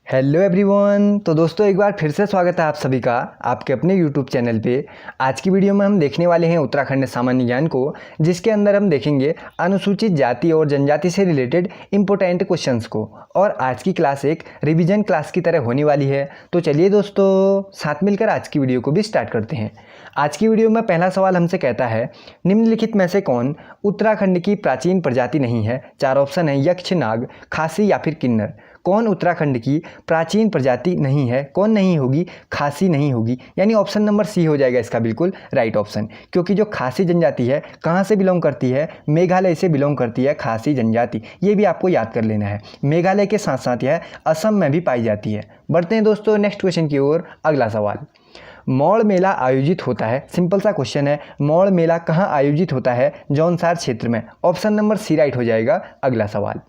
Hello everyone. तो दोस्तों एक बार फिर से स्वागत है आप सभी का आपके अपने यूट्यूब चैनल पे। आज की वीडियो में हम देखने वाले हैं उत्तराखंड सामान्य ज्ञान को, जिसके अंदर हम देखेंगे अनुसूचित जाति और जनजाति से रिलेटेड इंपॉर्टेंट क्वेश्चंस को। और आज की क्लास एक रिवीजन क्लास की तरह होने वाली है। तो चलिए दोस्तों साथ मिलकर आज की वीडियो को भी स्टार्ट करते हैं। आज की वीडियो में पहला सवाल हमसे कहता है, निम्नलिखित में से कौन उत्तराखंड की प्राचीन प्रजाति नहीं है। चार ऑप्शन है, यक्ष, नाग, खासी या फिर किन्नर। कौन उत्तराखंड की प्राचीन प्रजाति नहीं है, कौन नहीं होगी, खासी नहीं होगी। यानी ऑप्शन नंबर सी हो जाएगा इसका बिल्कुल राइट ऑप्शन। क्योंकि जो खासी जनजाति है कहाँ से बिलोंग करती है, मेघालय से बिलोंग करती है खासी जनजाति। ये भी आपको याद कर लेना है। मेघालय के साथ साथ यह असम में भी पाई जाती है। बढ़ते हैं दोस्तों नेक्स्ट क्वेश्चन की ओर। अगला सवाल, मौड़ मेला आयोजित होता है। सिंपल सा क्वेश्चन है, मौड़ मेला कहाँ आयोजित होता है। जौनसार क्षेत्र में। ऑप्शन नंबर सी राइट हो जाएगा। अगला सवाल,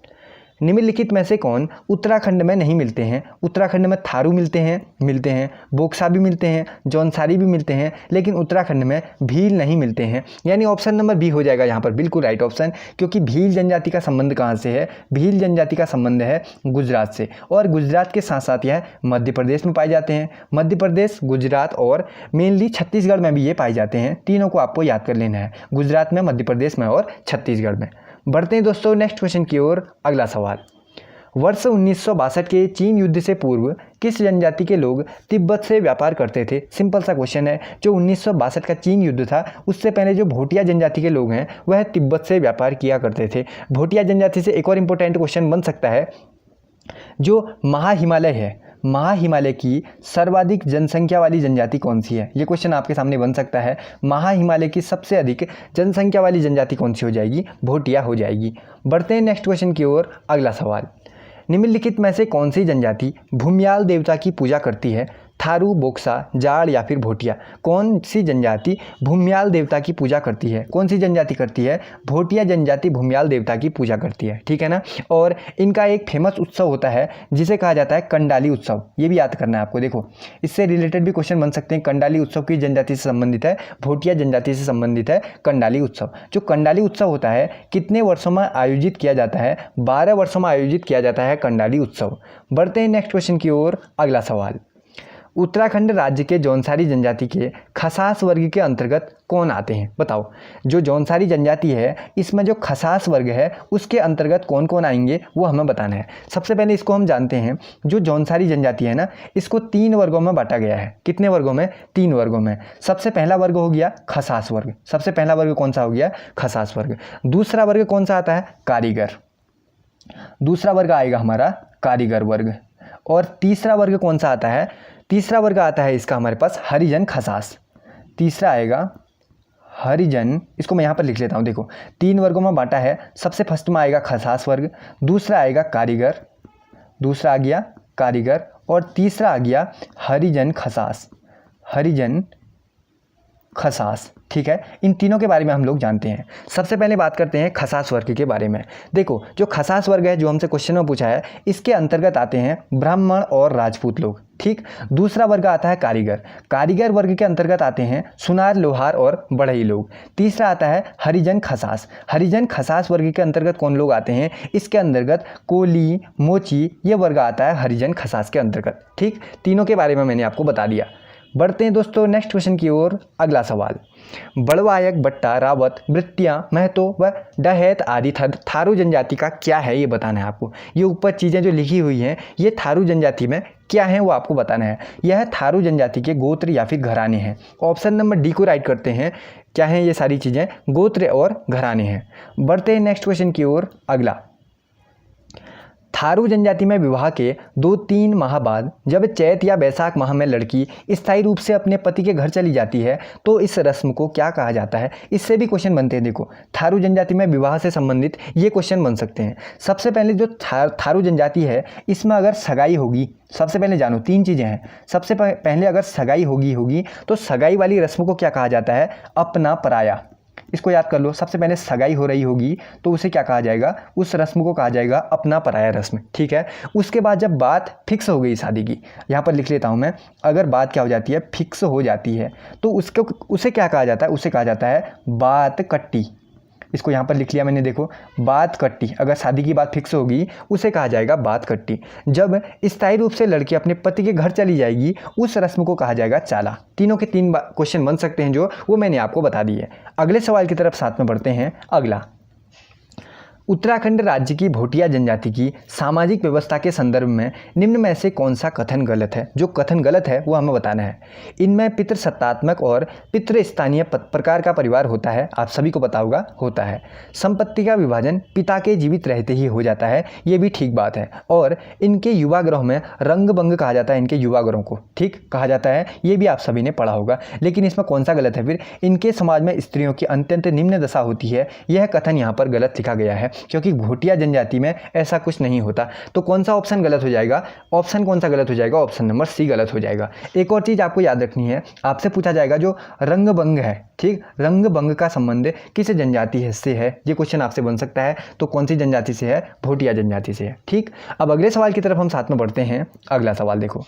निम्नलिखित में से कौन उत्तराखंड में नहीं मिलते हैं। उत्तराखंड में थारू मिलते हैं, बोक्सा भी मिलते हैं, जौनसारी भी मिलते हैं, लेकिन उत्तराखंड में भील नहीं मिलते हैं। यानी ऑप्शन नंबर बी हो जाएगा यहाँ पर बिल्कुल राइट ऑप्शन। क्योंकि भील जनजाति का संबंध कहाँ से है, भील जनजाति का संबंध है गुजरात से। और गुजरात के साथ साथ यह मध्य प्रदेश में पाए जाते हैं। मध्य प्रदेश, गुजरात और मेनली छत्तीसगढ़ में भी ये पाए जाते हैं। तीनों को आपको याद कर लेना है, गुजरात में, मध्य प्रदेश में और छत्तीसगढ़ में। बढ़ते हैं दोस्तों नेक्स्ट क्वेश्चन की ओर। अगला सवाल, वर्ष 1962 के चीन युद्ध से पूर्व किस जनजाति के लोग तिब्बत से व्यापार करते थे। सिंपल सा क्वेश्चन है। जो 1962 का चीन युद्ध था उससे पहले जो भोटिया जनजाति के लोग हैं वह तिब्बत से व्यापार किया करते थे। भोटिया जनजाति से एक और इम्पोर्टेंट क्वेश्चन बन सकता है, जो महाहिमालय है, महाहिमालय की सर्वाधिक जनसंख्या वाली जनजाति कौन सी है। ये क्वेश्चन आपके सामने बन सकता है। महाहिमालय की सबसे अधिक जनसंख्या वाली जनजाति कौन सी हो जाएगी, भोटिया हो जाएगी। बढ़ते हैं नेक्स्ट क्वेश्चन की ओर। अगला सवाल, निम्नलिखित में से कौन सी जनजाति भूमियाल देवता की पूजा करती है। थारू, बोक्सा, जाड़ या फिर भोटिया। कौन सी जनजाति भूमियाल देवता की पूजा करती है, कौन सी जनजाति करती है, भोटिया जनजाति भूमियाल देवता की पूजा करती है। ठीक है ना। और इनका एक फेमस उत्सव होता है जिसे कहा जाता है कंडाली उत्सव। ये भी याद करना है आपको। देखो इससे रिलेटेड भी क्वेश्चन बन सकते हैं। कंडाली उत्सव की जनजाति से संबंधित है, भोटिया जनजाति से संबंधित है कंडाली उत्सव। जो कंडाली उत्सव होता है कितने वर्षों में आयोजित किया जाता है, 12 वर्षों में आयोजित किया जाता है कंडाली उत्सव। बढ़ते हैं नेक्स्ट क्वेश्चन की ओर। अगला सवाल, उत्तराखंड राज्य के जौनसारी जनजाति के खसास वर्ग के अंतर्गत कौन आते हैं। बताओ, जो जौनसारी जनजाति है इसमें जो खसास वर्ग है उसके अंतर्गत कौन कौन आएंगे वो हमें बताना है। सबसे पहले इसको हम जानते हैं, जो जौनसारी जनजाति है ना इसको 3 वर्गों में बांटा गया है। कितने वर्गों में, 3 वर्गों में। सबसे पहला वर्ग हो गया खसास वर्ग। सबसे पहला वर्ग कौन सा हो गया, खसास वर्ग। दूसरा वर्ग कौन सा आता है, कारीगर। दूसरा वर्ग आएगा हमारा कारीगर वर्ग। और तीसरा वर्ग कौन सा आता है, तीसरा वर्ग आता है इसका हमारे पास हरिजन खसास। तीसरा आएगा हरिजन। इसको मैं यहाँ पर लिख लेता हूँ। देखो 3 वर्गों में बांटा है। सबसे फर्स्ट में आएगा खसास वर्ग, दूसरा आएगा कारीगर, दूसरा आ गया कारीगर और तीसरा आ गया हरिजन खसास, हरिजन खसास। ठीक है, इन तीनों के बारे में हम लोग जानते हैं। सबसे पहले बात करते हैं खसास वर्ग के बारे में। देखो जो खसास वर्ग है जो हमसे क्वेश्चन में पूछा है इसके अंतर्गत आते हैं ब्राह्मण और राजपूत लोग। ठीक। दूसरा वर्ग आता है कारीगर। कारीगर वर्ग के अंतर्गत आते हैं सुनार, लोहार और बढ़ई लोग। तीसरा आता है हरिजन खसास। हरिजन खसास वर्ग के अंतर्गत कौन लोग आते हैं, इसके अंतर्गत कोली, मोची, ये वर्ग आता है हरिजन खसास के अंतर्गत। ठीक, तीनों के बारे में मैंने आपको बता दिया। बढ़ते हैं दोस्तों नेक्स्ट क्वेश्चन की ओर। अगला सवाल, बड़वायक, बट्टा, रावत, वृत्तियाँ, महतो व डहैत आदि थारू जनजाति का क्या है ये बताना है आपको। ये ऊपर चीज़ें जो लिखी हुई हैं ये थारू जनजाति में क्या है वो आपको बताना है। यह थारू जनजाति के गोत्र या फिर घराने हैं। ऑप्शन नंबर डी को राइट करते हैं। क्या हैं ये सारी चीज़ें, गोत्र और घराने हैं। बढ़ते हैं नेक्स्ट क्वेश्चन की ओर। अगला, थारू जनजाति में विवाह के 2-3 माह बाद जब चैत या बैसाख माह में लड़की स्थायी रूप से अपने पति के घर चली जाती है तो इस रस्म को क्या कहा जाता है। इससे भी क्वेश्चन बनते हैं। देखो थारू जनजाति में विवाह से संबंधित ये क्वेश्चन बन सकते हैं। सबसे पहले जो थारू जनजाति है इसमें अगर सगाई होगी, सबसे पहले जानो 3 चीज़ें हैं। सबसे पहले अगर सगाई होगी तो सगाई वाली रस्म को क्या कहा जाता है, अपना पराया। इसको याद कर लो। सबसे पहले सगाई हो रही होगी तो उसे क्या कहा जाएगा, उस रस्म को कहा जाएगा अपना पराया रस्म। ठीक है। उसके बाद जब बात फिक्स हो गई शादी की, यहाँ पर लिख लेता हूँ मैं, अगर बात क्या हो जाती है, फिक्स हो जाती है तो उसे क्या कहा जाता है, उसे कहा जाता है बात कट्टी। इसको यहाँ पर लिख लिया मैंने, देखो बात कट्टी, अगर शादी की बात फिक्स होगी उसे कहा जाएगा बात कट्टी। जब स्थायी रूप से लड़की अपने पति के घर चली जाएगी उस रस्म को कहा जाएगा चाला। तीनों के 3 क्वेश्चन बन सकते हैं जो वो मैंने आपको बता दिए। अगले सवाल की तरफ साथ में बढ़ते हैं। अगला, उत्तराखंड राज्य की भोटिया जनजाति की सामाजिक व्यवस्था के संदर्भ में निम्न में से कौन सा कथन गलत है? जो कथन गलत है वो हमें बताना है। इनमें पितृसत्तात्मक और पितृस्थानीय प्रकार का परिवार होता है, आप सभी को पता होगा, होता है। संपत्ति का विभाजन पिता के जीवित रहते ही हो जाता है, ये भी ठीक बात है। और इनके युवा ग्रह में रंगभंग कहा जाता है, इनके युवा ग्रहों को ठीक कहा जाता है, ये भी आप सभी ने पढ़ा होगा। लेकिन इसमें कौन सा गलत है फिर? इनके समाज में स्त्रियों की अत्यंत निम्न दशा होती है, यह कथन यहाँ पर गलत लिखा गया है, क्योंकि भोटिया जनजाति में ऐसा कुछ नहीं होता। तो कौन सा ऑप्शन गलत हो जाएगा? ऑप्शन कौन सा गलत हो जाएगा? ऑप्शन नंबर सी गलत हो जाएगा। एक और चीज़ आपको याद रखनी है, आपसे पूछा जाएगा जो रंगभंग है, ठीक, रंगभंग का संबंध किस जनजाति से है, ये क्वेश्चन आपसे बन सकता है। तो कौन सी जनजाति से है? भोटिया जनजाति से है, ठीक। अब अगले सवाल की तरफ हम साथ में बढ़ते हैं। अगला सवाल देखो,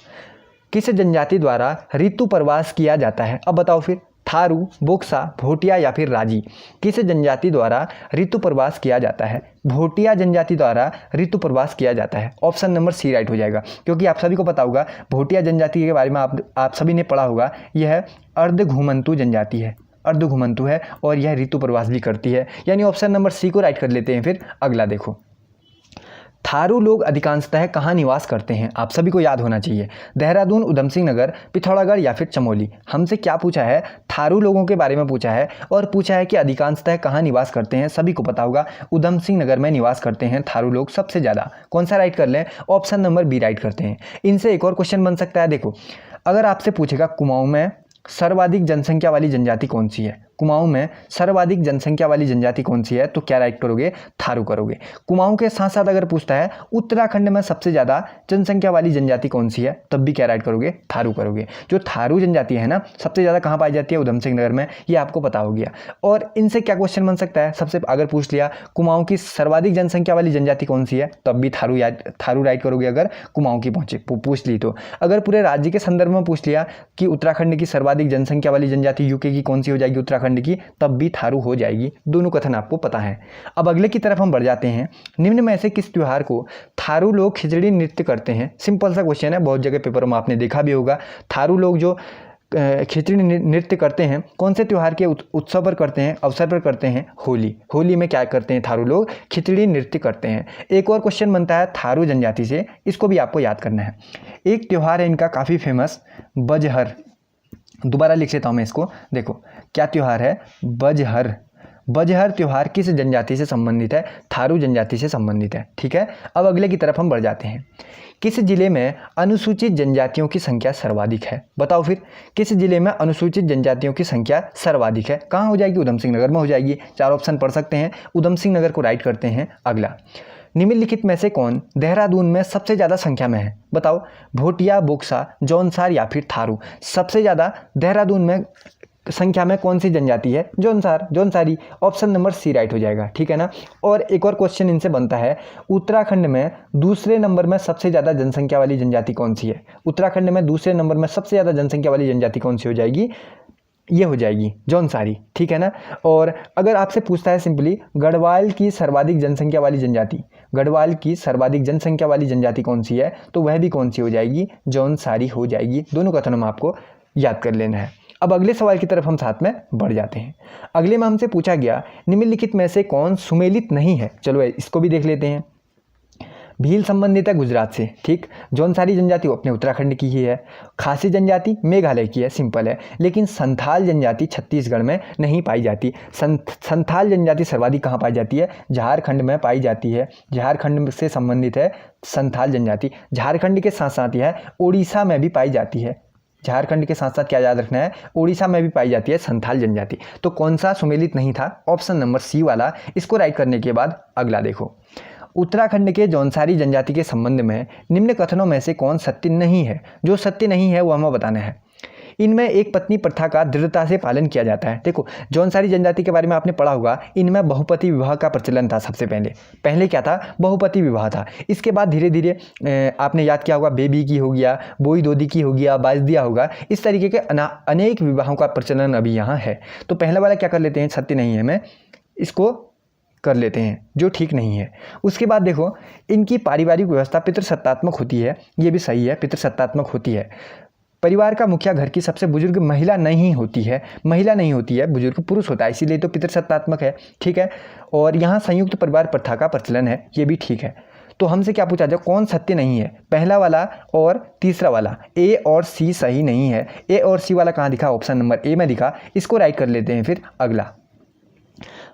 किस जनजाति द्वारा ऋतु प्रवास किया जाता है? अब बताओ फिर, थारू, बोक्सा, भोटिया या फिर राजी, किस जनजाति द्वारा ऋतु प्रवास किया जाता है? भोटिया जनजाति द्वारा ऋतु प्रवास किया जाता है। ऑप्शन नंबर सी राइट हो जाएगा, क्योंकि आप सभी को पता होगा भोटिया जनजाति के बारे में आप सभी ने पढ़ा होगा। यह अर्ध घुमंतु जनजाति है, अर्ध घुमंतु है और यह ऋतु प्रवास भी करती है, यानी ऑप्शन नंबर सी को राइट कर लेते हैं। फिर अगला देखो, थारू लोग अधिकांशतः कहाँ निवास करते हैं? आप सभी को याद होना चाहिए, देहरादून, उधम सिंह नगर, पिथौरागढ़ या फिर चमोली। हमसे क्या पूछा है? थारू लोगों के बारे में पूछा है और पूछा है कि अधिकांशतः कहाँ निवास करते हैं। सभी को पता होगा उधम सिंह नगर में निवास करते हैं थारू लोग सबसे ज़्यादा। कौन सा राइट कर लें? ऑप्शन नंबर बी राइट करते हैं। इनसे एक और क्वेश्चन बन सकता है, देखो अगर आपसे पूछेगा कुमाऊं में सर्वाधिक जनसंख्या वाली जनजाति कौन सी है? कुमाऊं में सर्वाधिक जनसंख्या वाली जनजाति कौन सी है? तो क्या राइट करोगे? थारू करोगे। कुमाऊं के साथ साथ अगर पूछता है उत्तराखंड में सबसे ज़्यादा जनसंख्या वाली जनजाति कौन सी है, तब भी क्या राइट करोगे? थारू करोगे। जो थारू जनजाति है ना, सबसे ज़्यादा कहाँ पाई जाती है? उधम सिंह नगर में, ये आपको पता हो गया। और इनसे क्या क्वेश्चन बन सकता है? सबसे अगर पूछ लिया कुमाऊं की सर्वाधिक जनसंख्या वाली जनजाति कौन सी है, तब भी थारू राइट करोगे अगर कुमाऊं की पूछ ली तो। अगर पूरे राज्य के संदर्भ में पूछ लिया कि उत्तराखंड की सर्वाधिक जनसंख्या वाली जनजाति यूके की कौन सी हो जाएगी? उत्तराखंड की, तब भी थारू हो जाएगी। दोनों कथन आपको पता है। अब अगले की तरफ हम बढ़ जाते हैं। निम्न में से किस त्योहार को थारू लोग खिचड़ी नृत्य करते हैं? सिंपल सा क्वेश्चन है, बहुत जगह पेपरों में आपने देखा भी होगा। थारू लोग जो खिचड़ी नृत्य करते हैं कौन से त्योहार के उत्सव पर करते हैं, अवसर पर करते हैं? होली। होली में क्या करते हैं थारू लोग? खिचड़ी नृत्य करते हैं। एक और क्वेश्चन बनता है थारू जनजाति से, इसको भी आपको याद करना है। एक त्योहार है इनका काफ़ी फेमस, बजहर। दोबारा लिख लेता हूँ मैं इसको, देखो क्या त्योहार है? बजहर। बजहर त्योहार किस जनजाति से संबंधित है? थारू जनजाति से संबंधित है, ठीक है। अब अगले की तरफ हम बढ़ जाते हैं। किस जिले में अनुसूचित जनजातियों की संख्या सर्वाधिक है? बताओ फिर, किस जिले में अनुसूचित जनजातियों की संख्या सर्वाधिक है? कहाँ हो जाएगी? उधम सिंह नगर में हो जाएगी। 4 ऑप्शन पढ़ सकते हैं, उधम सिंह नगर को राइट करते हैं। अगला, निम्नलिखित में से कौन देहरादून में सबसे ज़्यादा संख्या में है? बताओ, भोटिया, बोक्सा, जौनसार या फिर थारू। सबसे ज़्यादा देहरादून में संख्या में कौन सी जनजाति है? Jaunsari. Option number C right हो जाएगा, ठीक है ना। और एक और क्वेश्चन इनसे बनता है, उत्तराखंड में दूसरे नंबर में सबसे ज़्यादा जनसंख्या वाली जनजाति कौन सी है? उत्तराखंड में दूसरे नंबर में सबसे ज़्यादा जनसंख्या वाली जनजाति कौन सी हो जाएगी? ये हो जाएगी जौनसारी, ठीक है ना। और अगर आपसे पूछता है सिंपली गढ़वाल की सर्वाधिक जनसंख्या वाली जनजाति, गढ़वाल की सर्वाधिक जनसंख्या वाली जनजाति कौन सी है? तो वह भी कौन सी हो जाएगी? जौनसारी हो जाएगी। दोनों कथनों में आपको याद कर लेना है। अब अगले सवाल की तरफ हम साथ में बढ़ जाते हैं। अगले में हमसे पूछा गया निम्नलिखित में से कौन सुमेलित नहीं है? चलो इसको भी देख लेते हैं। भील संबंधित है गुजरात से, ठीक। जौनसारी जनजाति वो अपने उत्तराखंड की ही है। खासी जनजाति मेघालय की है, सिंपल है। लेकिन संथाल जनजाति छत्तीसगढ़ में नहीं पाई जाती। संथाल जनजाति सर्वाधिक कहाँ पाई जाती है? झारखंड में पाई जाती है। झारखंड से संबंधित है संथाल जनजाति। झारखंड के साथ साथ यह उड़ीसा में भी पाई जाती है। झारखंड के साथ साथ क्या याद रखना है? उड़ीसा में भी पाई जाती है संथाल जनजाति। तो कौन सा सुमेलित नहीं था? ऑप्शन नंबर सी वाला। इसको राइट करने के बाद अगला देखो, उत्तराखंड के जौनसारी जनजाति के संबंध में निम्न कथनों में से कौन सत्य नहीं है? जो सत्य नहीं है वो हमें बताना है। इनमें एक पत्नी प्रथा का दृढ़ता से पालन किया जाता है। देखो जौनसारी जनजाति के बारे में आपने पढ़ा होगा, इनमें बहुपति विवाह का प्रचलन था। सबसे पहले क्या था? बहुपति विवाह था। इसके बाद धीरे धीरे आपने याद किया होगा, बेबी की हो गया, बोई दोदी की हो गया, बाजदिया होगा, इस तरीके के अनेक विवाहों का प्रचलन अभी यहाँ है। तो पहला वाला क्या कर लेते हैं? सत्य नहीं है, मैं इसको कर लेते हैं, जो ठीक नहीं है। उसके बाद देखो, इनकी पारिवारिक व्यवस्था पितृसत्तात्मक होती है, ये भी सही है, पितृसत्तात्मक होती है। परिवार का मुखिया घर की सबसे बुजुर्ग महिला नहीं होती है, महिला नहीं होती है, बुजुर्ग पुरुष होता है, इसीलिए तो पितृसत्तात्मक है, ठीक है। और यहाँ संयुक्त परिवार प्रथा का प्रचलन है, ये भी ठीक है। तो हमसे क्या पूछा जाए, कौन सत्य नहीं है, पहला वाला और तीसरा वाला, ए और सी सही नहीं है। ए और सी वाला कहाँ दिखा, ऑप्शन नंबर ए में दिखा, इसको राइट कर लेते हैं। फिर अगला,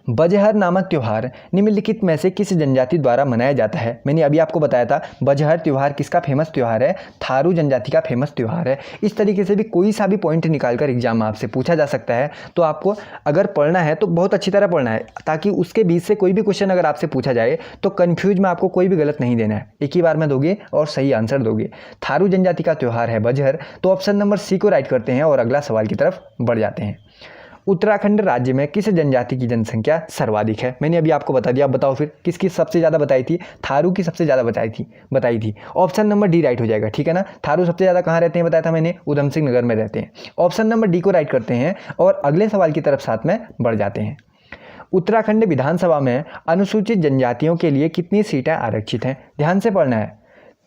बजहर नामक त्यौहार निम्नलिखित में से किस जनजाति द्वारा मनाया जाता है। मैंने अभी आपको बताया था बजहर त्यौहार किसका फेमस त्यौहार है, थारू जनजाति का फेमस त्यौहार है। इस तरीके से भी कोई सा भी पॉइंट निकालकर एग्जाम में आपसे पूछा जा सकता है। तो आपको अगर पढ़ना है तो बहुत अच्छी तरह पढ़ना है, ताकि उसके बीच से कोई भी क्वेश्चन अगर आपसे पूछा जाए तो कन्फ्यूज में आपको कोई भी गलत नहीं देना है, एक ही बार में दोगे और सही आंसर दोगे। थारू जनजाति का त्यौहार है बजहर, तो ऑप्शन नंबर सी को राइट करते हैं और अगला सवाल की तरफ बढ़ जाते हैं। उत्तराखंड राज्य में किस जनजाति की जनसंख्या सर्वाधिक है। मैंने अभी आपको बता दिया, अब बताओ फिर किसकी सबसे ज़्यादा बताई थी, थारू की सबसे ज़्यादा बताई थी। ऑप्शन नंबर डी राइट हो जाएगा, ठीक है ना। थारू सबसे ज़्यादा कहाँ रहते हैं बताया था मैंने, उधम सिंह नगर में रहते हैं। ऑप्शन नंबर डी को राइट करते हैं और अगले सवाल की तरफ साथ में बढ़ जाते हैं। उत्तराखंड विधानसभा में अनुसूचित जनजातियों के लिए कितनी सीटें आरक्षित हैं। ध्यान से पढ़ना है,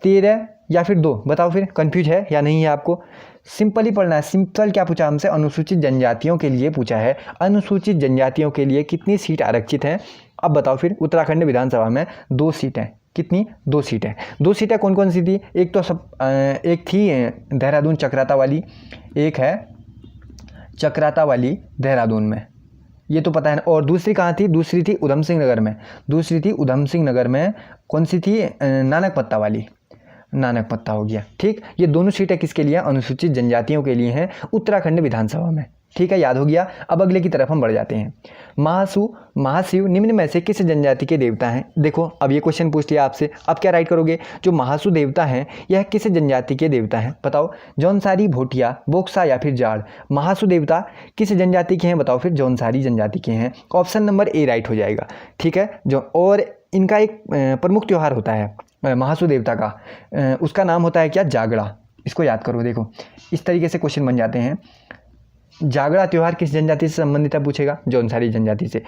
13 या फिर 2, बताओ फिर कन्फ्यूज है या नहीं है आपको। सिंपल ही पढ़ना है। सिंपल क्या पूछा हमसे, अनुसूचित जनजातियों के लिए पूछा है, अनुसूचित जनजातियों के लिए कितनी सीट आरक्षित हैं। अब बताओ फिर, उत्तराखंड विधानसभा में 2 सीटें, कितनी, 2 सीटें। 2 सीटें कौन कौन सी थी, एक तो एक थी देहरादून चक्राता वाली, एक है चक्राता वाली देहरादून में, ये तो पता है ना। और दूसरी कहाँ थी, दूसरी थी उधम सिंह नगर में, दूसरी थी उधम सिंह नगर में, कौन सी थी, नानक पत्ता वाली, नानक पत्ता हो गया, ठीक। ये दोनों सीटें किसके लिए, अनुसूचित जनजातियों के लिए हैं उत्तराखंड विधानसभा में, ठीक है, याद हो गया। अब अगले की तरफ हम बढ़ जाते हैं। महाशिव निम्न में से किस जनजाति के देवता हैं। देखो अब ये क्वेश्चन पूछ लिया आपसे, अब क्या राइट करोगे, जो महासु देवता हैं यह किस जनजाति के देवता हैं, बताओ। जौनसारी, भोटिया, बोक्सा या फिर जाड़। महासु देवता किस जनजाति के हैं, बताओ फिर, जौनसारी जनजाति के हैं। ऑप्शन नंबर ए राइट हो जाएगा, ठीक है। और इनका एक प्रमुख त्यौहार होता है महासु देवता का, उसका नाम होता है क्या, जागड़ा। इसको याद करो, देखो इस तरीके से क्वेश्चन बन जाते हैं। जागड़ा त्यौहार किस जनजाति से संबंधित है पूछेगा, जौनसारी जनजाति से।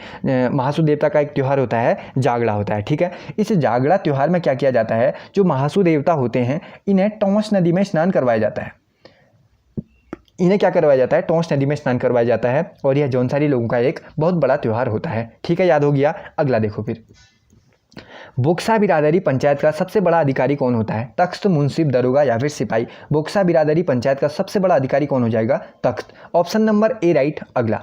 महासु देवता का एक त्यौहार होता है, जागड़ा होता है, ठीक है। इस जागड़ा त्यौहार में क्या किया जाता है, जो महासु देवता होते हैं इन्हें टोंस नदी में स्नान करवाया जाता है। इन्हें क्या करवाया जाता है, टोंस नदी में स्नान करवाया जाता है, और यह जौनसारी लोगों का एक बहुत बड़ा त्यौहार होता है, ठीक है, याद हो गया। अगला देखो फिर, बोक्सा बिरादरी पंचायत का सबसे बड़ा अधिकारी कौन होता है, तख्त, मुंसिफ, दरोगा या फिर सिपाही। बोक्सा बिरादरी पंचायत का सबसे बड़ा अधिकारी कौन हो जाएगा, तख्त। Option number A right. अगला,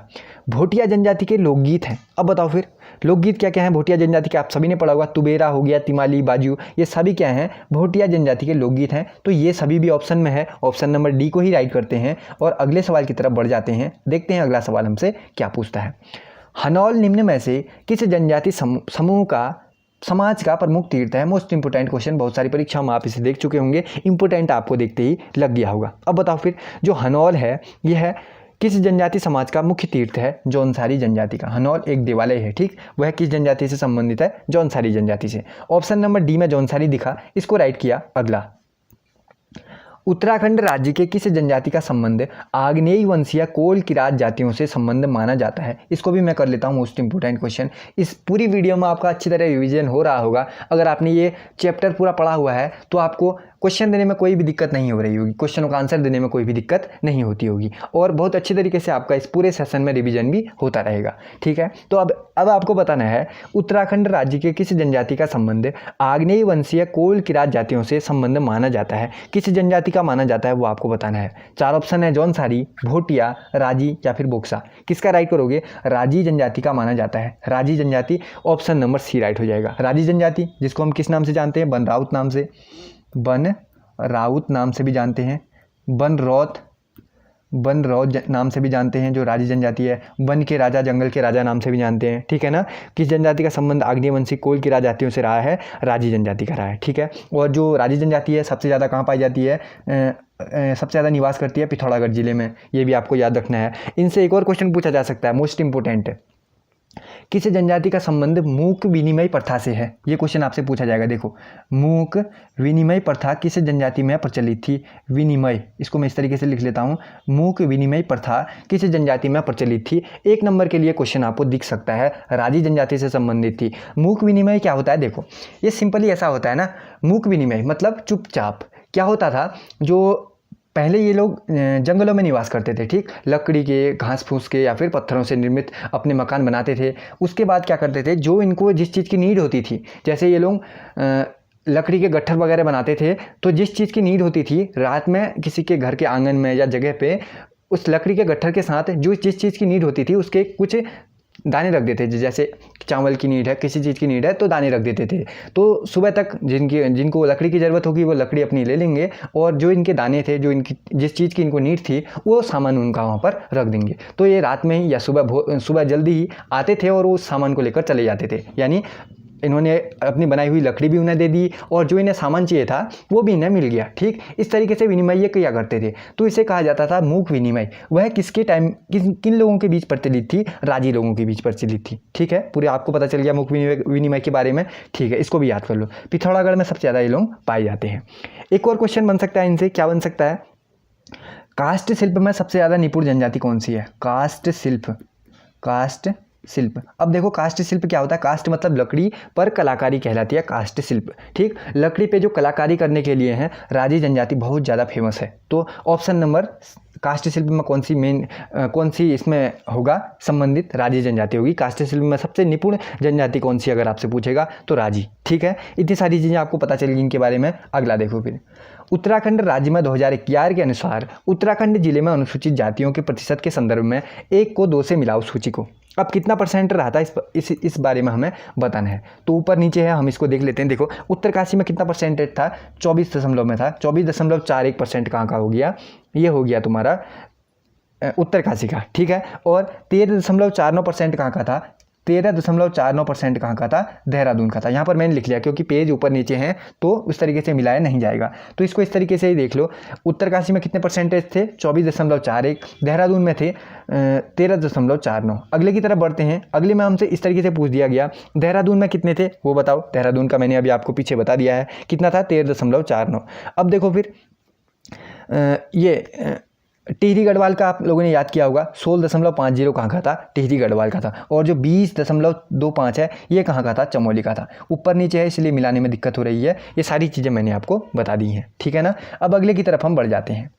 भोटिया जनजाति के लोकगीत हैं। अब बताओ फिर, लोकगीत क्या क्या हैं भोटिया जनजाति के, आप सभी ने पढ़ा होगा, तुबेरा हो गया, तिमाली, बाजू, ये सभी क्या हैं, भोटिया जनजाति के लोकगीत हैं। तो ये सभी भी ऑप्शन में है, ऑप्शन नंबर डी को ही राइट करते हैं और अगले सवाल की तरफ बढ़ जाते हैं। देखते हैं अगला सवाल हमसे क्या पूछता है। हनौल निम्न में से किस जनजाति समूह का समाज का प्रमुख तीर्थ है। मोस्ट इंपोर्टेंट क्वेश्चन, बहुत सारी परीक्षाओं में आप इसे देख चुके होंगे, इंपोर्टेंट आपको देखते ही लग गया होगा। अब बताओ फिर, जो हनौल है यह किस जनजाति समाज का मुख्य तीर्थ है, जौनसारी जनजाति का। हनौल एक देवालय है, ठीक, वह किस जनजाति से संबंधित है, जौनसारी जनजाति से। ऑप्शन नंबर डी में जौनसारी दिखा, इसको राइट किया। अगला, उत्तराखंड राज्य के किस जनजाति का संबंध आग्नेय वंशीय कोल किरात जातियों से संबंध माना जाता है। इसको भी मैं कर लेता हूँ मोस्ट इंपोर्टेंट क्वेश्चन। इस पूरी वीडियो में आपका अच्छी तरह रिवीजन हो रहा होगा। अगर आपने ये चैप्टर पूरा पढ़ा हुआ है तो आपको क्वेश्चन देने में कोई भी दिक्कत नहीं हो रही होगी, क्वेश्चनों का आंसर देने में कोई भी दिक्कत नहीं होती होगी, और बहुत अच्छी तरीके से आपका इस पूरे सेशन में रिवीजन भी होता रहेगा, ठीक है। तो अब आपको बताना है, उत्तराखंड राज्य के किस जनजाति का संबंध आग्नेय वंशीय कोल किरात जातियों से संबंध माना जाता है। किस जनजाति का माना जाता है वो आपको बताना है। 4 ऑप्शन है, जौनसारी, भोटिया, राजी या फिर बोक्सा। किसका राइट करोगे, राजी जनजाति का माना जाता है, राजी जनजाति। ऑप्शन नंबर सी राइट हो जाएगा। राजी जनजाति जिसको हम किस नाम से जानते हैं, बन राउत नाम से, बन राउत नाम से भी जानते हैं, बन रौत नाम से भी जानते हैं जो राजी जनजाति है, वन के राजा, जंगल के राजा नाम से भी जानते हैं, ठीक है ना। किस जनजाति का संबंध आग्नेयवंशी कोल की राजातियों से रहा है, राजी जनजाति का रहा है, ठीक है। और जो राजी जनजाति है सबसे ज़्यादा कहाँ पाई जाती है, सबसे ज़्यादा निवास करती है पिथौरागढ़ जिले में, ये भी आपको याद रखना है। इनसे एक और क्वेश्चन पूछा जा सकता है, मोस्ट इंपोर्टेंट, किस जनजाति का संबंध मूक विनिमय प्रथा से है? ये क्वेश्चन आपसे पूछा जाएगा। देखो, मूक विनिमय प्रथा किस जनजाति में प्रचलित थी? विनिमय, इसको मैं इस तरीके से लिख लेता हूँ, मूक विनिमय प्रथा किस जनजाति में प्रचलित थी? 1 नंबर के लिए क्वेश्चन आपको दिख सकता है, राजी जनजाति से संबंधित थी। मूक विनिमय क्या होता है? देखो, ये सिंपली ऐसा होता है ना, मूक विनिमय मतलब चुपचाप। क्या होता था, जो पहले ये लोग जंगलों में निवास करते थे, ठीक, लकड़ी के, घास फूस के या फिर पत्थरों से निर्मित अपने मकान बनाते थे। उसके बाद क्या करते थे, जो इनको जिस चीज़ की नीड होती थी, जैसे ये लोग लकड़ी के गट्ठर वगैरह बनाते थे, तो जिस चीज़ की नीड होती थी, रात में किसी के घर के आंगन में या जगह पे उस लकड़ी के गट्ठर के साथ जो जिस चीज़ की नीड होती थी उसके कुछ दाने रख देते थे। जैसे चावल की नीड है, किसी चीज़ की नीड है, तो दाने रख देते थे। तो सुबह तक जिनको लकड़ी की ज़रूरत होगी वो लकड़ी अपनी ले लेंगे, और जो इनके दाने थे, जो इनकी जिस चीज़ की इनको नीड थी, वो सामान उनका वहाँ पर रख देंगे। तो ये रात में ही या सुबह जल्दी ही आते थे और उस सामान को लेकर चले जाते थे। यानी इन्होंने अपनी बनाई हुई लकड़ी भी उन्हें दे दी और जो इन्हें सामान चाहिए था वो भी इन्हें मिल गया, ठीक। इस तरीके से विनिमय ये किया करते थे, तो इसे कहा जाता था मूक विनिमय। वह किसके टाइम किन लोगों के बीच प्रचलित थी? राजी लोगों के बीच प्रचलित थी, ठीक है। पूरे आपको पता चल गया मूक विनिमय के बारे में, ठीक है। इसको भी याद कर लो। पिथौरागढ़ में सबसे ज़्यादा ये लोग पाए जाते हैं। एक और क्वेश्चन बन सकता है इनसे, क्या बन सकता है? काष्ठ शिल्प में सबसे ज़्यादा निपुण जनजाति कौन सी है? काष्ठ शिल्प। अब देखो, काष्ठ शिल्प क्या होता है? काष्ठ मतलब लकड़ी पर कलाकारी कहलाती है काष्ठ शिल्प, ठीक। लकड़ी पे जो कलाकारी करने के लिए है, राजी जनजाति बहुत ज़्यादा फेमस है। तो ऑप्शन नंबर काष्ठ शिल्प में कौन सी इसमें होगा संबंधित? राजी जनजाति होगी। काष्ठ शिल्प में सबसे निपुण जनजाति कौन सी अगर आपसे पूछेगा तो राजी, ठीक है। इतनी सारी चीज़ें आपको पता चल गई इनके बारे में। अगला देखो फिर, उत्तराखंड राज्य में 2011 के अनुसार उत्तराखंड जिले में अनुसूचित जातियों के प्रतिशत के संदर्भ में 1 को 2 से मिलाओ सूची को। अब कितना परसेंट रहा था इस बारे में हमें बताना है। तो ऊपर नीचे है, हम इसको देख लेते हैं। देखो, उत्तरकाशी में कितना परसेंटेज था? 24 में था। 24.41% कहाँ का हो गया? ये हो गया तुम्हारा उत्तरकाशी का, ठीक है। और 13.49% कहाँ का था? 13.49% कहाँ का था? देहरादून का था। यहाँ पर मैंने लिख लिया क्योंकि पेज ऊपर नीचे हैं तो उस तरीके से मिलाया नहीं जाएगा, तो इसको इस तरीके से ही देख लो। उत्तरकाशी में कितने परसेंटेज थे? 24.41। देहरादून में थे 13.49। अगले की तरफ बढ़ते हैं। अगले में हमसे इस तरीके से पूछ दिया गया, देहरादून में कितने थे वो बताओ। देहरादून का मैंने अभी आपको पीछे बता दिया है, कितना था? 13.49। अब देखो फिर ये टिहरी गढ़वाल का आप लोगों ने याद किया होगा, 16.50 कहाँ का था? टिहरी गढ़वाल का था। और जो 20.25 है ये कहाँ का था? चमोली का था। ऊपर नीचे है इसलिए मिलाने में दिक्कत हो रही है। ये सारी चीज़ें मैंने आपको बता दी हैं, ठीक है ना। अब अगले की तरफ हम बढ़ जाते हैं।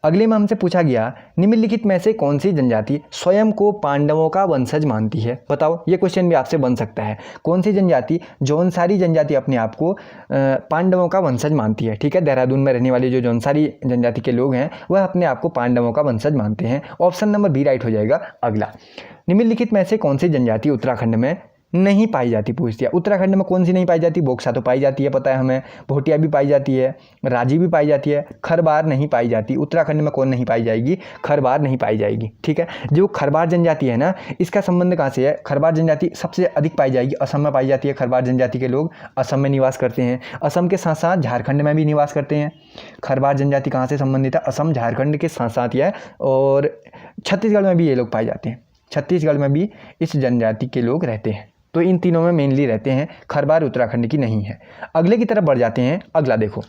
अगले में हमसे पूछा गया, निम्नलिखित में से कौन सी जनजाति स्वयं को पांडवों का वंशज मानती है? बताओ, ये क्वेश्चन भी आपसे बन सकता है। कौन सी जनजाति, जौनसारी जनजाति अपने आप को पांडवों का वंशज मानती है, ठीक है। देहरादून में रहने वाले जो जौनसारी जनजाति के लोग हैं वह अपने आप को पांडवों का वंशज मानते हैं। ऑप्शन नंबर बी राइट हो जाएगा। अगला, निम्नलिखित में से कौन सी जनजाति उत्तराखंड में नहीं पाई जाती? पूछ दिया। उत्तराखंड में कौन सी नहीं पाई जाती? बोक्सा तो पाई जाती है, पता है हमें। भोटिया भी पाई जाती है, राजी भी पाई जाती है। खरबार नहीं पाई जाती। उत्तराखंड में कौन नहीं पाई जाएगी? खरबार नहीं पाई जाएगी, ठीक है। जो खरबार जनजाति है ना, इसका संबंध कहाँ से है? खरबार जनजाति सबसे अधिक पाई जाएगी असम में पाई जाती है। खरबार जनजाति के लोग असम में निवास करते हैं। असम के साथ साथ झारखंड में भी निवास करते हैं। खरबार जनजाति कहाँ से संबंधित है? असम झारखंड के साथ साथ है, और छत्तीसगढ़ में भी ये लोग पाए जाते हैं। छत्तीसगढ़ में भी इस जनजाति के लोग रहते हैं। तो इन तीनों में मेनली रहते हैं। खरबार उत्तराखंड की नहीं है। अगले की तरफ बढ़ जाते हैं। अगला देखो,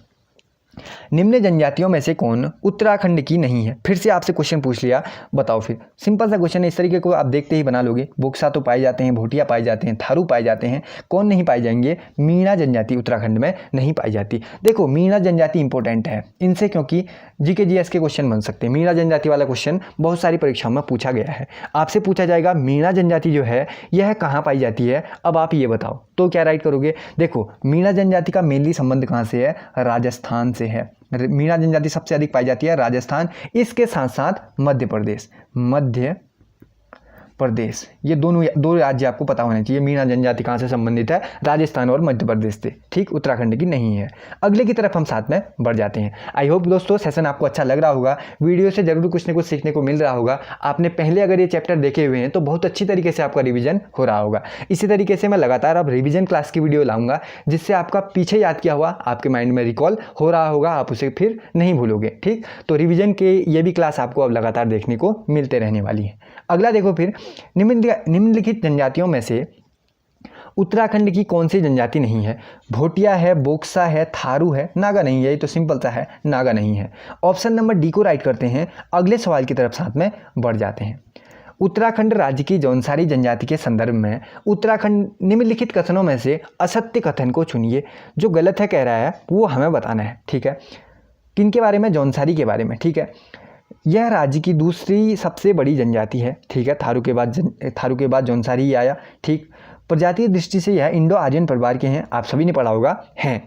निम्न जनजातियों में से कौन उत्तराखंड की नहीं है? फिर से आपसे क्वेश्चन पूछ लिया, बताओ। फिर सिंपल सा क्वेश्चन है, इस तरीके को आप देखते ही बना लोगे। बोक्सा तो पाए जाते हैं, भोटिया पाए जाते हैं, थारू पाए जाते हैं। कौन नहीं पाए जाएंगे? मीणा जनजाति उत्तराखंड में नहीं पाई जाती। देखो, मीणा जनजाति इंपॉर्टेंट है इनसे, क्योंकि जीके जीएस के क्वेश्चन बन सकते हैं। मीणा जनजाति वाला क्वेश्चन बहुत सारी परीक्षाओं में पूछा गया है। आपसे पूछा जाएगा मीणा जनजाति जो है यह कहाँ पाई जाती है? अब आप ये बताओ, तो क्या राइट करोगे? देखो, मीणा जनजाति का मेनली संबंध कहाँ से है? राजस्थान से है। मीणा जनजाति सबसे अधिक पाई जाती है राजस्थान, इसके साथ साथ मध्य प्रदेश। ये दो राज्य आपको पता होने चाहिए। मीणा जनजाति कहाँ से संबंधित है? राजस्थान और मध्य प्रदेश से, ठीक। उत्तराखंड की नहीं है। अगले की तरफ हम साथ में बढ़ जाते हैं। आई होप दोस्तों सेशन आपको अच्छा लग रहा होगा। वीडियो से जरूर कुछ न कुछ सीखने को मिल रहा होगा। आपने पहले अगर ये चैप्टर देखे हुए हैं तो बहुत अच्छी तरीके से आपका रिविजन हो रहा होगा। इसी तरीके से मैं लगातार अब रिविजन क्लास की वीडियो लाऊंगा, जिससे आपका पीछे याद किया हुआ आपके माइंड में रिकॉल हो रहा होगा, आप उसे फिर नहीं भूलोगे, ठीक। तो रिविजन के ये भी क्लास आपको अब लगातार देखने को मिलते रहने वाली है। अगला देखो फिर, निम्नलिखित जनजातियों में से उत्तराखंड की कौन सी जनजाति नहीं है? भोटिया है, बोक्सा है, थारू है, नागा नहीं है। ये तो सिंपल सा है, नागा नहीं है। ऑप्शन नंबर डी को राइट करते हैं। अगले सवाल की तरफ साथ में बढ़ जाते हैं। उत्तराखंड राज्य की जौनसारी जनजाति के संदर्भ में उत्तराखंड निम्नलिखित कथनों में से असत्य कथन को चुनिए। जो गलत है कह रहा है वो हमें बताना है, ठीक है। किन के बारे में? जौनसारी के बारे में, ठीक है। यह राज्य की दूसरी सबसे बड़ी जनजाति है, ठीक है। थारू के बाद जौनसारी ही आया, ठीक। प्रजातीय दृष्टि से यह इंडो आर्यन परिवार के हैं, आप सभी ने पढ़ा होगा, हैं।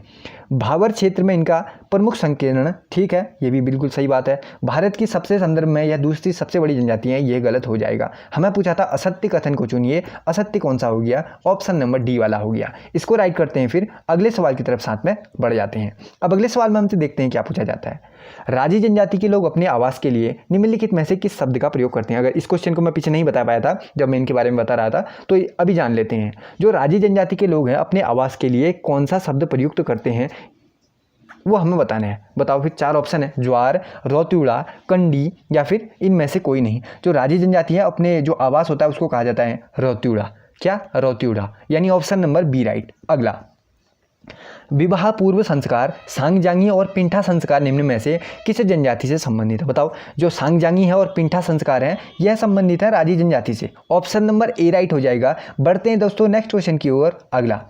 भावर क्षेत्र में इनका प्रमुख संकीर्ण, ठीक है, ये भी बिल्कुल सही बात है। भारत की सबसे संदर्भ में यह दूसरी सबसे बड़ी जनजाति है, ये गलत हो जाएगा। हमें पूछा था असत्य कथन को चुनिए, असत्य कौन सा हो गया? ऑप्शन नंबर डी वाला हो गया। इसको राइट करते हैं, फिर अगले सवाल की तरफ साथ में बढ़ जाते हैं। अब अगले सवाल में हमसे देखते हैं क्या पूछा जाता है। राजी जनजाति के लोग अपने आवास के लिए निम्नलिखित में से किस शब्द का प्रयोग करते हैं? अगर इस क्वेश्चन को मैं पीछे नहीं बता पाया था जब मैं इनके बारे में बता रहा था, तो अभी जान लेते हैं। जो राजी जनजाति के लोग हैं अपने आवास के लिए कौन सा शब्द प्रयुक्त करते हैं वो हमें बताना है। बताओ फिर। 4 ऑप्शन है, ज्वार, रौत्युड़ा, कंडी या फिर इनमें से कोई नहीं। जो राजी जनजाति है अपने जो आवास होता है उसको कहा जाता है रौत्युड़ा। क्या? रौत्युड़ा, यानी ऑप्शन नंबर बी राइट। अगला, विवाह पूर्व संस्कार सांगजांगी और पिंठा संस्कार निम्न में से किस जनजाति से संबंधित है? बताओ। जो सांगजांगी है और पिंठा संस्कार है यह संबंधित है राजी जनजाति से। ऑप्शन नंबर ए राइट हो जाएगा। बढ़ते हैं दोस्तों नेक्स्ट क्वेश्चन की ओर। अगला,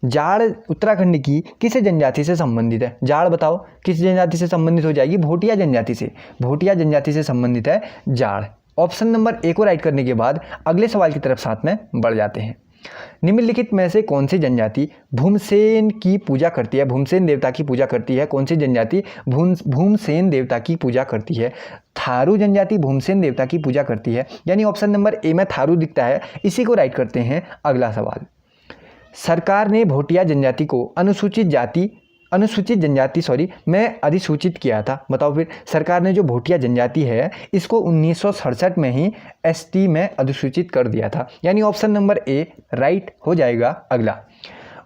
जाड़ उत्तराखंड की किस जनजाति से संबंधित है? जाड़ बताओ किस जनजाति से संबंधित हो जाएगी? भोटिया जनजाति से। भोटिया जनजाति से संबंधित है जाड़। ऑप्शन नंबर ए को राइट करने के बाद अगले सवाल की तरफ साथ में बढ़ जाते हैं। निम्नलिखित में से कौन सी जनजाति भूमसेन की पूजा करती है? भूमसेन देवता की पूजा करती है। कौन सी जनजाति भूमसेन देवता की पूजा करती है? थारू जनजाति भूमसेन देवता की पूजा करती है, यानी ऑप्शन नंबर ए में थारू दिखता है। इसी को राइट करते हैं। अगला सवाल, सरकार ने भोटिया जनजाति को अनुसूचित जनजाति में अधिसूचित किया था। बताओ फिर। सरकार ने जो भोटिया जनजाति है इसको 1967 में ही एसटी में अधिसूचित कर दिया था, यानी ऑप्शन नंबर ए राइट हो जाएगा। अगला,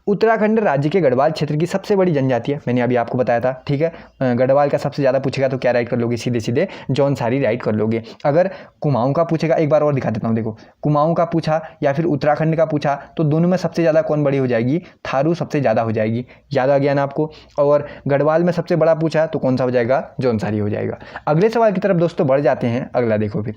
उत्तराखंड राज्य के गढ़वाल क्षेत्र की सबसे बड़ी जनजाति है। मैंने अभी आपको बताया था, ठीक है। गढ़वाल का सबसे ज़्यादा पूछेगा तो क्या राइट कर लोगे? सीधे सीधे जौनसारी राइट कर लोगे। अगर कुमाऊं का पूछेगा, एक बार और दिखा देता हूँ, देखो। कुमाऊं का पूछा या फिर उत्तराखंड का पूछा तो दोनों में सबसे ज़्यादा कौन बड़ी हो जाएगी? थारू सबसे ज़्यादा हो जाएगी। याद आ गया ना आपको? और गढ़वाल में सबसे बड़ा पूछा तो कौन सा हो जाएगा? जौनसारी हो जाएगा। अगले सवाल की तरफ दोस्तों बढ़ जाते हैं। अगला देखो फिर,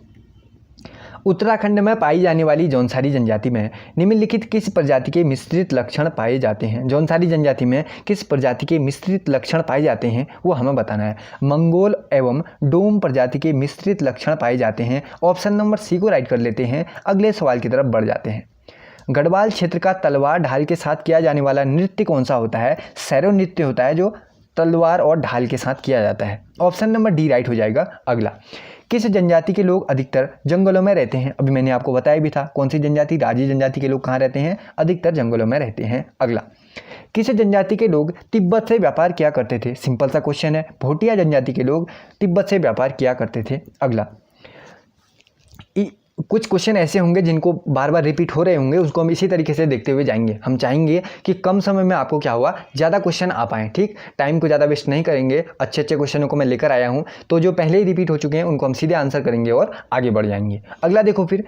उत्तराखंड में पाई जाने वाली जौनसारी जनजाति में निम्नलिखित किस प्रजाति के मिश्रित लक्षण पाए जाते हैं? जौनसारी जनजाति में किस प्रजाति के मिश्रित लक्षण पाए जाते हैं वो हमें बताना है। मंगोल एवं डोम प्रजाति के मिश्रित लक्षण पाए जाते हैं। ऑप्शन नंबर सी को राइट कर लेते हैं। अगले सवाल की तरफ बढ़ जाते हैं। गढ़वाल क्षेत्र का तलवार ढाल के साथ किया जाने वाला नृत्य कौन सा होता है? सैरो नृत्य होता है जो तलवार और ढाल के साथ किया जाता है। ऑप्शन नंबर डी राइट हो जाएगा। अगला, किस जनजाति के लोग अधिकतर जंगलों में रहते हैं? अभी मैंने आपको बताया भी था। कौन सी जनजाति? राजी जनजाति के लोग कहाँ रहते हैं? अधिकतर जंगलों में रहते हैं। अगला, किस जनजाति के लोग तिब्बत से व्यापार किया करते थे? सिंपल सा क्वेश्चन है। भोटिया जनजाति के लोग तिब्बत से व्यापार किया करते थे। अगला, कुछ क्वेश्चन ऐसे होंगे जिनको बार बार रिपीट हो रहे होंगे, उसको हम इसी तरीके से देखते हुए जाएंगे। हम चाहेंगे कि कम समय में आपको क्या हुआ, ज़्यादा क्वेश्चन आ पाएँ, ठीक। टाइम को ज़्यादा वेस्ट नहीं करेंगे। अच्छे क्वेश्चनों को मैं लेकर आया हूँ, तो जो पहले ही रिपीट हो चुके हैं उनको हम सीधे आंसर करेंगे और आगे बढ़ जाएंगे। अगला देखो फिर,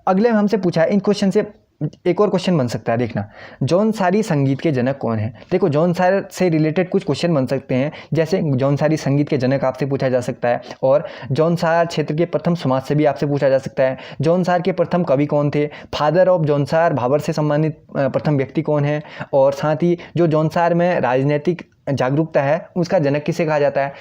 अगले हमसे पूछा है, इन क्वेश्चन से एक और क्वेश्चन बन सकता है। देखना, जौनसारी संगीत के जनक कौन है? देखो, जौनसार से रिलेटेड कुछ क्वेश्चन बन सकते हैं, जैसे जौनसारी संगीत के जनक आपसे पूछा जा सकता है, और जौनसार क्षेत्र के प्रथम समाज से भी आपसे पूछा जा सकता है। जौनसार के प्रथम कवि कौन थे? फादर ऑफ जौनसार भावर से संबंधित प्रथम व्यक्ति कौन है? और साथ ही जो जौनसार में राजनीतिक जागरूकता है उसका जनक किसे कहा जाता है?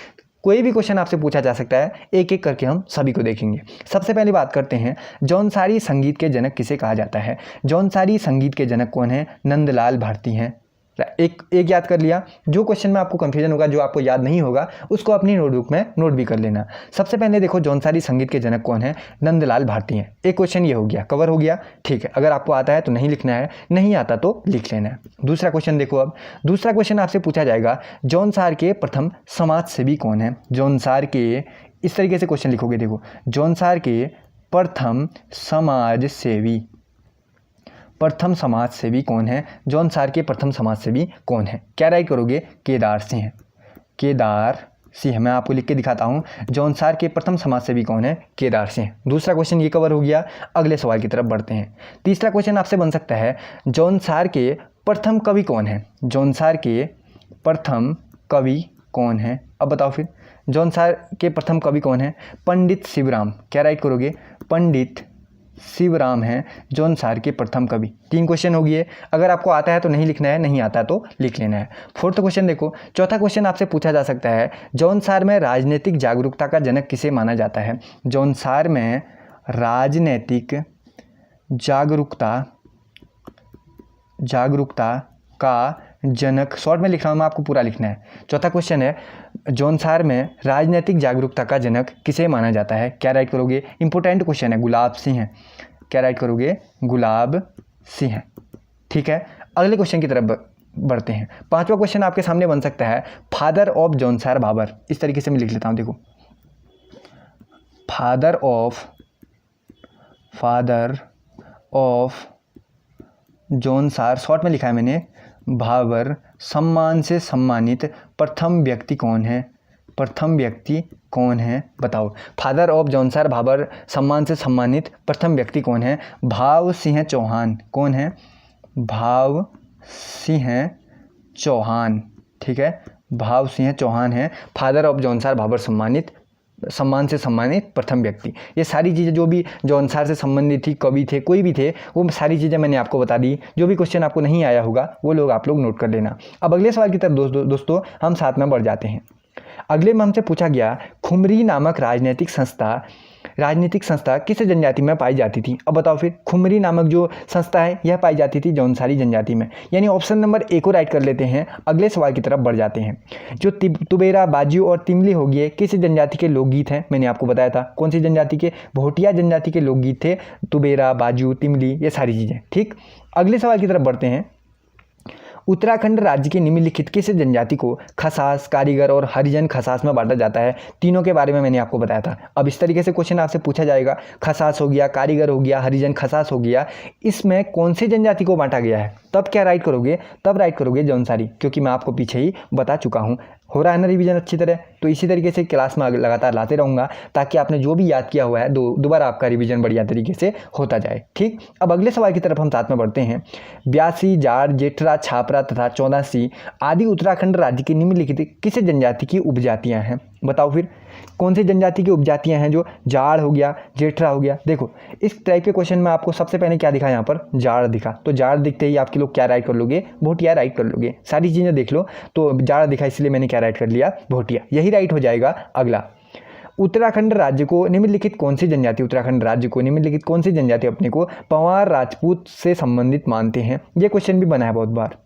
कोई भी क्वेश्चन आपसे पूछा जा सकता है, एक एक करके हम सभी को देखेंगे। सबसे पहले बात करते हैं, जौनसारी संगीत के जनक किसे कहा जाता है? जौनसारी संगीत के जनक कौन है? नंदलाल भारती हैं। एक याद कर लिया। जो क्वेश्चन में आपको कंफ्यूजन होगा, जो आपको याद नहीं होगा, उसको अपनी नोटबुक में नोट भी कर लेना। सबसे पहले देखो, जौनसारी संगीत के जनक कौन है? नंदलाल भारती हैं। एक क्वेश्चन ये हो गया, कवर हो गया, ठीक है। अगर आपको आता है तो नहीं लिखना है, नहीं आता तो लिख लेना है। दूसरा क्वेश्चन देखो। अब दूसरा क्वेश्चन आपसे पूछा जाएगा, जौनसार के प्रथम समाज सेवी कौन है? जौनसार के, इस तरीके से क्वेश्चन लिखोगे, देखो, जौनसार के प्रथम समाज सेवी कौन है? जौनसार के प्रथम समाज सेवी कौन है? क्या राइट करोगे? केदार सिंह। केदार सी है। मैं आपको लिख के दिखाता हूँ। जौनसार के प्रथम समाजसेवी कौन है? केदार सिंह। दूसरा क्वेश्चन ये कवर हो गया। अगले सवाल की तरफ बढ़ते हैं। तीसरा क्वेश्चन आपसे बन सकता है, जौनसार के प्रथम कवि कौन है? जौनसार के प्रथम कवि कौन है? अब बताओ फिर, जौनसार के प्रथम कवि कौन है? पंडित शिवराम। क्या राइट करोगे? पंडित शिवराम हैं जौनसार के प्रथम कवि। 3 क्वेश्चन हो गए। अगर आपको आता है तो नहीं लिखना है, नहीं आता तो लिख लेना है। 4th क्वेश्चन देखो। चौथा क्वेश्चन आपसे पूछा जा सकता है, जौनसार में राजनीतिक जागरूकता का जनक किसे माना जाता है? जौनसार में राजनीतिक जागरूकता का जनक, शॉर्ट में लिख रहा हूँ मैं, आपको पूरा लिखना है। चौथा क्वेश्चन है, जौनसार में राजनीतिक जागरूकता का जनक किसे माना जाता है? क्या राइट करोगे? इंपॉर्टेंट क्वेश्चन है, गुलाब सिंह है। क्या राइट करोगे? गुलाब सिंह। ठीक है, अगले क्वेश्चन की तरफ बढ़ते हैं। 5वां क्वेश्चन आपके सामने बन सकता है, फादर ऑफ जौनसार बाबर। इस तरीके से मैं लिख लेता हूँ, देखो, फादर ऑफ जौनसार, शॉर्ट में लिखा है मैंने, बाबर सम्मान से सम्मानित प्रथम व्यक्ति कौन है? प्रथम व्यक्ति कौन है? बताओ। फादर ऑफ जौनसार बाबर सम्मान से सम्मानित प्रथम व्यक्ति कौन है? भाव सिंह चौहान। कौन है? भाव सिंह चौहान। ठीक है, भाव सिंह चौहान है फादर ऑफ जौनसार बाबर सम्मान से सम्मानित प्रथम व्यक्ति। ये सारी चीज़ें जो भी जौनसार से संबंधित थी, कवि थे, कोई भी थे, वो सारी चीज़ें मैंने आपको बता दी। जो भी क्वेश्चन आपको नहीं आया होगा वो लोग आप लोग नोट कर लेना। अब अगले सवाल की तरफ दोस्तों हम साथ में बढ़ जाते हैं। अगले में हमसे पूछा गया, खुमरी नामक राजनीतिक संस्था किस जनजाति में पाई जाती थी? अब बताओ फिर, खुमरी नामक जो संस्था है यह पाई जाती थी जौनसारी जनजाति में। यानी ऑप्शन नंबर ए को राइट कर लेते हैं। अगले सवाल की तरफ बढ़ जाते हैं। जो तुबेरा, बाजू और तिमली हो गए, किस जनजाति के लोकगीत हैं? मैंने आपको बताया था कौन सी जनजाति के, भोटिया जनजाति के लोकगीत थे तुबेरा, बाजू, तिमली, ये सारी चीज़ें। ठीक, अगले सवाल की तरफ बढ़ते हैं। उत्तराखंड राज्य के निम्नलिखित किस जनजाति को खसास, कारीगर और हरिजन खसास में बांटा जाता है? तीनों के बारे में मैंने आपको बताया था। अब इस तरीके से क्वेश्चन आपसे पूछा जाएगा, खसास हो गया, कारीगर हो गया, हरिजन खसास हो गया, इसमें कौन सी जनजाति को बांटा गया है? तब क्या राइट करोगे? तब राइट करोगे जौनसारी, क्योंकि मैं आपको पीछे ही बता चुका हूँ। हो रहा है ना रिवीजन अच्छी तरह? तो इसी तरीके से क्लास में लगातार लाते रहूँगा ताकि आपने जो भी याद किया हुआ है दोबारा आपका रिवीजन बढ़िया तरीके से होता जाए। ठीक, अब अगले सवाल की तरफ हम साथ में बढ़ते हैं। ब्यासी, जाड़, जेठरा, छापरा तथा 14सी आदि उत्तराखंड राज्य की निम्नलिखित किस जनजाति की उपजातियाँ हैं? बताओ फिर, कौन सी जनजाति की उपजातियां हैं? जो जाड़ हो गया, जेठरा हो गया। देखो, इस टाइप के क्वेश्चन में आपको सबसे पहले क्या दिखा? यहाँ पर जाड़ दिखा, तो जाड़ दिखते ही आपके लोग क्या राइट कर लोगे? भोटिया राइट कर लोगे। सारी चीज़ें देख लो, तो जाड़ दिखा इसलिए मैंने क्या राइट कर लिया? भोटिया। यही राइट हो जाएगा। अगला, उत्तराखंड राज्य को निम्नलिखित कौन सी जनजाति अपने को पंवार राजपूत से संबंधित मानते हैं? ये क्वेश्चन भी बना है बहुत बार।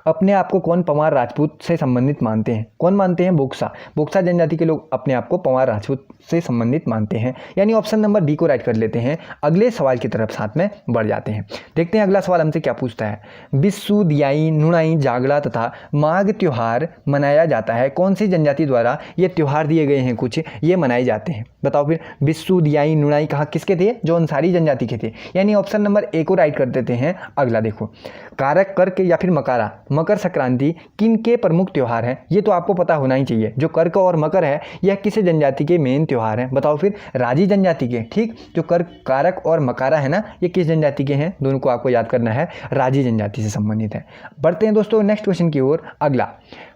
अपने आप को कौन पंवार राजपूत से संबंधित मानते हैं? कौन मानते हैं? बोक्सा जनजाति के लोग अपने आप को पंवार राजपूत से संबंधित मानते हैं। यानी ऑप्शन नंबर डी को राइट कर लेते हैं। अगले सवाल की तरफ साथ में बढ़ जाते हैं। देखते हैं अगला सवाल हमसे क्या पूछता है। बिस्सू, दियाई, नुणाई, जागड़ा तथा माघ त्योहार मनाया जाता है। कौन सी जनजाति द्वारा ये त्यौहार दिए गए हैं कुछ, ये मनाए जाते हैं? बताओ फिर, बिस्सू, दियाई, नुणाई कहाँ किसके थे? जौनसारी जनजाति के थे। यानी ऑप्शन नंबर ए को राइट कर देते हैं। अगला देखो, कारक, कर्क या फिर मकारा, मकर संक्रांति किन के प्रमुख त्योहार हैं? ये तो आपको पता होना ही चाहिए। जो कर्क और मकर है यह किस जनजाति के मेन त्योहार हैं? बताओ फिर, राजी जनजाति के। ठीक, जो कर्क, कारक और मकारा है ना, ये किस जनजाति के हैं? दोनों को आपको याद करना है, राजी जनजाति से संबंधित है। बढ़ते हैं दोस्तों नेक्स्ट क्वेश्चन की ओर। अगला,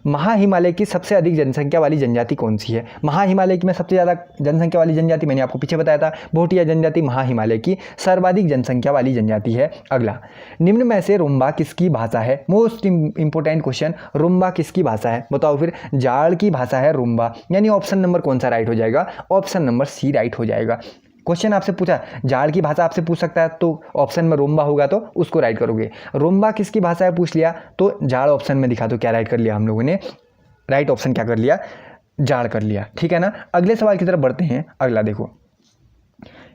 महाहिमालय की सबसे अधिक जनसंख्या वाली जनजाति कौन सी है? महाहिमालय में सबसे ज़्यादा जनसंख्या वाली जनजाति मैंने आपको पीछे बताया था, भोटिया जनजाति महाहिमालय की सर्वाधिक जनसंख्या वाली जनजाति है। अगला, निम्न में से रुम्बा किसकी भाषा है? मोस्ट इंपोर्टेंट क्वेश्चन, रुम्बा किसकी भाषा है? बताओ फिर, जाड़ की भाषा है रुम्बा। यानी ऑप्शन नंबर कौन सा राइट हो जाएगा? ऑप्शन नंबर सी राइट हो जाएगा। क्वेश्चन आपसे पूछा, जाड़ की भाषा आपसे पूछ सकता है, तो ऑप्शन में रोम्बा होगा तो उसको राइट करोगे। रोम्बा किसकी भाषा है पूछ लिया तो जाड़ ऑप्शन में दिखा, तो क्या राइट कर लिया हम लोगों ने? राइट ऑप्शन क्या कर लिया? जाड़ कर लिया। ठीक है ना, अगले सवाल की तरफ बढ़ते हैं। अगला देखो,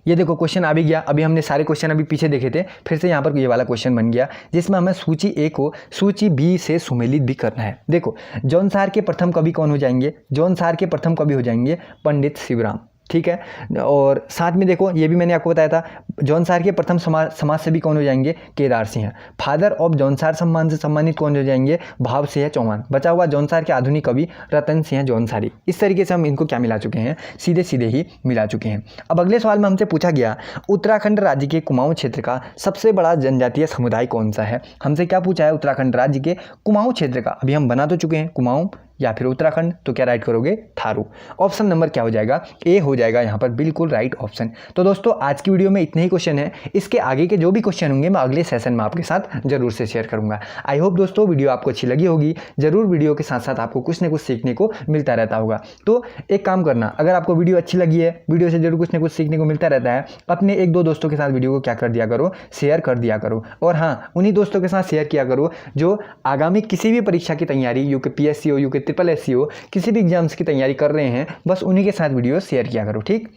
ये देखो क्वेश्चन आ भी गया। अभी हमने सारे क्वेश्चन अभी पीछे देखे थे, फिर से यहाँ पर ये वाला क्वेश्चन बन गया जिसमें हमें सूची ए को सूची बी से सुमेलित भी करना है। देखो, जौनसार के प्रथम कवि कौन हो जाएंगे? जौनसार के प्रथम कवि हो जाएंगे पंडित शिवराम। ठीक है। और साथ में देखो ये भी मैंने आपको बताया था, जौनसार के प्रथम समाज सेवी कौन हो जाएंगे, केदार सिंह। फादर ऑफ जौनसार सम्मान से सम्मानित कौन हो जाएंगे, भाव सिंह चौहान। बचा हुआ जौनसार के आधुनिक कवि रतन सिंह जौनसारी। इस तरीके से हम इनको क्या मिला चुके हैं, सीधे सीधे ही मिला चुके हैं। अब अगले सवाल में हमसे पूछा गया उत्तराखंड राज्य के कुमाऊं क्षेत्र का सबसे बड़ा जनजातीय समुदाय कौन सा है। हमसे क्या पूछा है, उत्तराखंड राज्य के कुमाऊं क्षेत्र का। अभी हम बना तो चुके हैं कुमाऊं या फिर उत्तराखंड, तो क्या राइट करोगे, थारू। ऑप्शन नंबर क्या हो जाएगा, ए हो जाएगा यहाँ पर बिल्कुल राइट ऑप्शन। तो दोस्तों आज की वीडियो में इतने ही क्वेश्चन है। इसके आगे के जो भी क्वेश्चन होंगे मैं अगले सेशन में आपके साथ जरूर से शेयर करूंगा। आई होप दोस्तों वीडियो आपको अच्छी लगी होगी। जरूर वीडियो के साथ साथ आपको कुछ ना कुछ सीखने को मिलता रहता होगा। तो एक काम करना, अगर आपको वीडियो अच्छी लगी है, वीडियो से जरूर कुछ ना कुछ सीखने को मिलता रहता है, अपने एक दो दोस्तों के साथ वीडियो को क्या कर दिया करो, शेयर कर दिया करो। और हाँ, उन्हीं दोस्तों के साथ शेयर किया करो जो आगामी किसी भी परीक्षा की तैयारी, यूपीएससी हो, यूपीएससी हो, किसी भी एग्जाम्स की तैयारी कर रहे हैं, बस उन्हीं के साथ वीडियो शेयर किया करो। ठीक,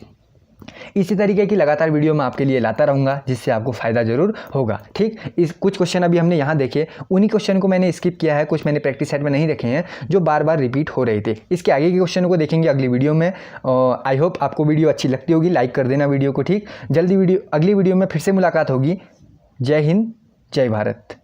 इसी तरीके की लगातार वीडियो मैं आपके लिए लाता रहूँगा जिससे आपको फ़ायदा जरूर होगा। ठीक, इस कुछ क्वेश्चन अभी हमने यहाँ देखे, उन्हीं क्वेश्चन को मैंने स्किप किया है, कुछ मैंने प्रैक्टिस सेट में नहीं रखे हैं जो बार बार रिपीट हो रहे थे। इसके आगे के क्वेश्चन को देखेंगे अगली वीडियो में। आई होप आपको वीडियो अच्छी लगती होगी, लाइक कर देना वीडियो को। ठीक, जल्दी अगली वीडियो में फिर से मुलाकात होगी। जय हिंद, जय भारत।